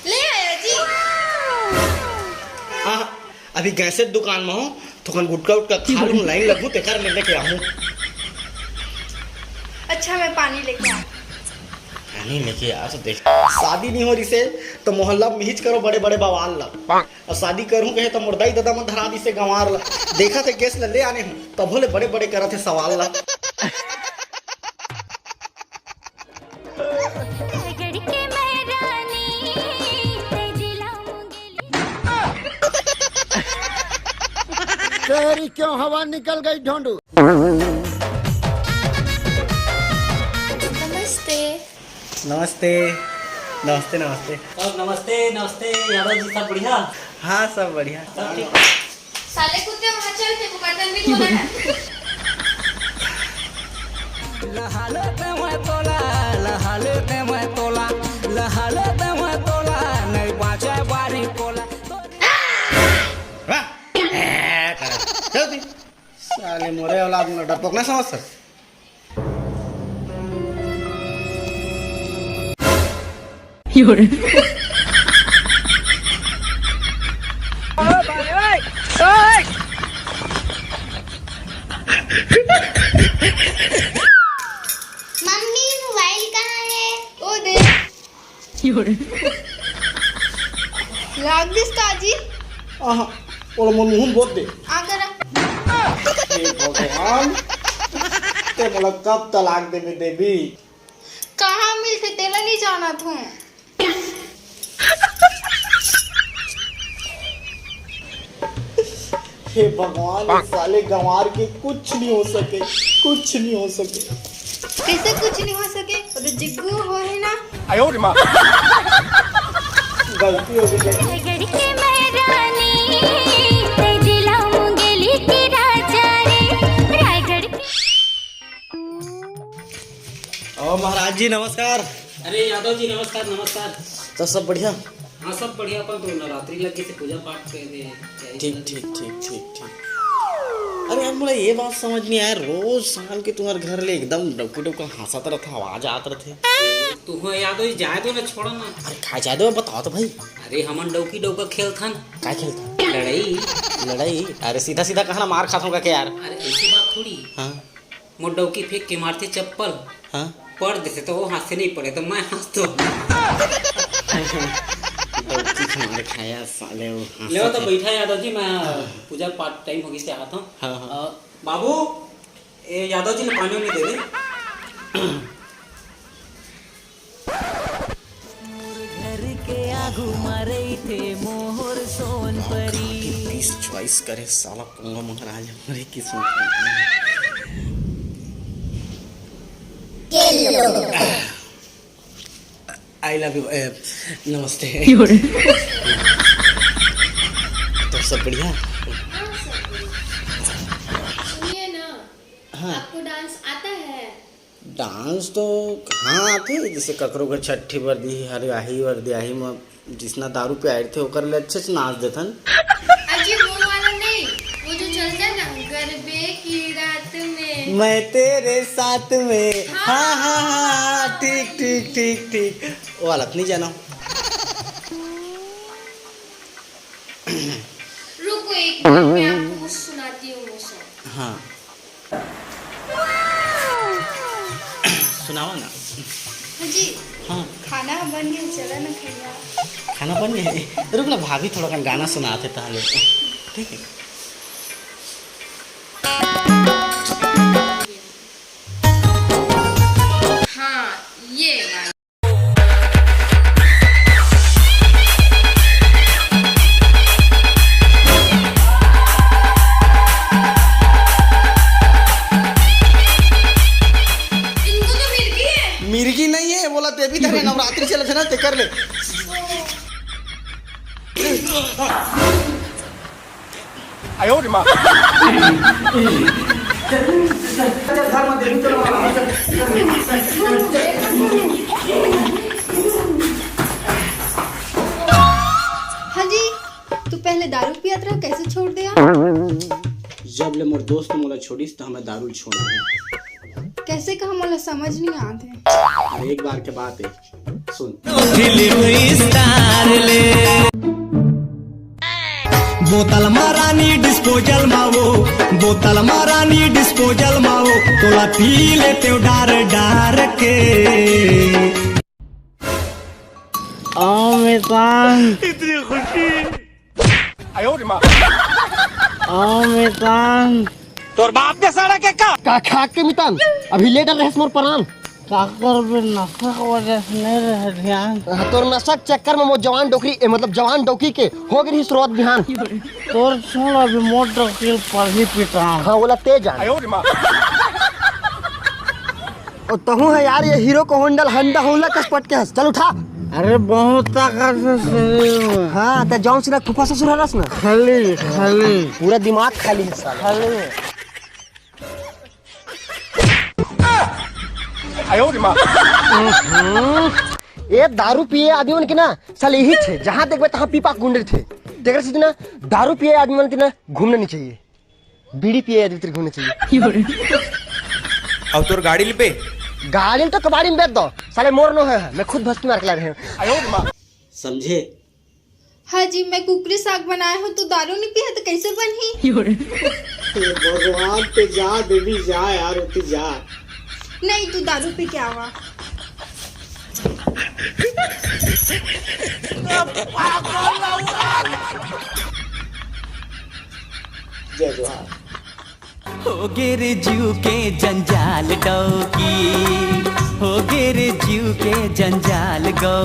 ले आया जी। हाँ अभी गैसे दुकान में हूँ तो कन गुटका उटका खा लूँ, लाइन लगूँ ते कर लेके आऊँ। अच्छा मैं पानी लेके आ। पानी लेके आ तो देख, शादी नहीं हो रही से तो मोहल्ला में हिच करो बड़े बड़े बवाल ला, और शादी करूँ कहे तो मुर्दाई दादा में धरा दी से गंवार ला। देखा थे गैस ले आने हूँ तब बोले बड़े बड़े करा थे सवाल ला। तेरी क्यों हवा निकल गई ढोंडू। नमस्ते। नमस्ते नमस्ते नमस्ते। सब नमस्ते नमस्ते। यादव जी सब बढ़िया? हाँ सब बढ़िया। सब ठीक। साले कुत्ते वहाँ चल थे बर्तन भी धोना है। लहालते मैं तोला नहीं बाचे बारी कोला। साले मोरे औलाद में डरपोक ना समझ सर। मम्मी मोबाइल कहाँ है? ओ दे। लाग दिस ताजी। आहा और मुंह बोल दे। आ करा। हे भगवान ते बोला कब तलाक देवे देवी। कहाँ मिलते तेला नहीं जाना था। हे भगवान इस साले गंवार के कुछ नहीं हो सके, कुछ नहीं हो सके। कैसे कुछ नहीं हो सके? वो तो जिग्गू हो है ना। गलती हो गई। ओ महाराज जी नमस्कार। अरे यादव जी नमस्कार नमस्कार। तो सब बढ़िया? हाँ सब बढ़िया। अपन तो नवरात्रि लगे से पूजा पाठ कर दे। ठीक ठीक ठीक ठीक ठीक। अरे यार मुझे ये बात समझ नहीं आया, रोज शाम के तुम्हारे घर ले एकदम डौकी डौका हंसत रहता, आवाज आत रहते। तू हो यादव जी जाए तो ना छोड़ो ना। अरे खा जाए दो बताओ तो भाई। अरे हमन डौकी डौका खेल था। क्या खेलता? लड़ाई। लड़ाई? अरे सीधा सीधा कहना मार खाता हूँ क्या यार। अरे ऐसी बात थोड़ी। हाँ मोर डौकी फेंक के मारते चप्पल। हाँ पड़ देते तो वो हाथ से नहीं पड़े तो मैं हंस तो। खाया साले वो ले तो बैठा यादव जी, मैं पूजा पाठ टाइम हो गई से आता हूँ। हाँ। बाबू ये यादव जी ने पानी में दे दे। घर के आगू मारे थे मोहर सोन परी। पीस चॉइस करे साला पंगा महाराज हमारे किस्मत। I love you. नमस्ते। तो सब बढ़िया? सुनिए ना। हाँ। आपको डांस आता है? डांस तो हाँ आते, जैसे ककरो के छठी वर्दी हरियाही वर्दियाही में जिसना दारू पे आए थे ओकर ले अच्छे से नाच देथन। अजी वो वाला नहीं, वो जो चलता है ना गरबे की रात में मैं तेरे साथ में। हाँ हाँ हाँ ठीक ठीक ठीक ठीक। वो हालत नहीं जाना। रुको एक मिनट मैं आपको कुछ सुनाती हूँ वो सब। हाँ सुनाओ ना। जी हाँ खाना बन गया, चला ना खाइए। खाना बन गया? रुक ना भाभी थोड़ा गाना सुनाते ताले। ठीक है। हाँ ये गाना। इनको तो मिर्गी है। मिर्गी नहीं है, बोला देवी धरे नवरात्रि चले थे ना ते कर ले। हाँ जी, तू पहले दारू पिया था, कैसे छोड़ दिया? जब ले मोर दोस्त मोला छोड़िस तो हमें दारू छोड़ना है। कैसे कहा मला समझ नहीं आते। अरे एक बार के बात है, सुन। बोतल मारानी डिस्पोजल मावो, बोतल मारानी डिस्पोजल मावो, तोला पी लेते डार डार के। इतनी खुशी। तोर बाप ने सारा के का खा के मितान अभी लेटर रहस मोर प्राण काकर भी नशा की वजह से नहीं रहे ध्यान। तोर नशा के चक्कर में वो जवान डोकरी मतलब जवान डोकी के हो गई शुरुआत बिहान। तोर छोड़ा भी मोटर किल पर ही पिटा। हाँ बोला तेज जान। और तहु है यार ये हीरो को होंडल हंडा होला कस पट के हंस। चल उठा। अरे बहुत ताकत से शरीर में। हाँ तो जौन से फूफा ससुर हरस ना खाली खाली पूरा दिमाग खाली है साला। खाली ये दारू पिए आदमी के ना साल यही थे जहाँ देखबे तहाँ पीपा गुंडे थे। देख रहे ना दारू पिए आदमी के ना घूमना नहीं चाहिए, बीड़ी पिए आदमी तेरे घूमना चाहिए। अब तोर गाड़ी पे गाड़ी में तो कबाड़ी में बेच दो साले मोर नो है, मैं खुद भस्ती मार के ला रहे हूँ। समझे? हाँ जी, मैं कुकरी साग बनाया हूँ तो दारू नहीं पिया तो कैसे बनी। भगवान पे जा देवी जा यार, होती जा। नहीं तू दारू पी के आवा। जय जोहार। हो गिर जीव के जंजाल डौकी, हो गिर जीव के जंजाल गौ।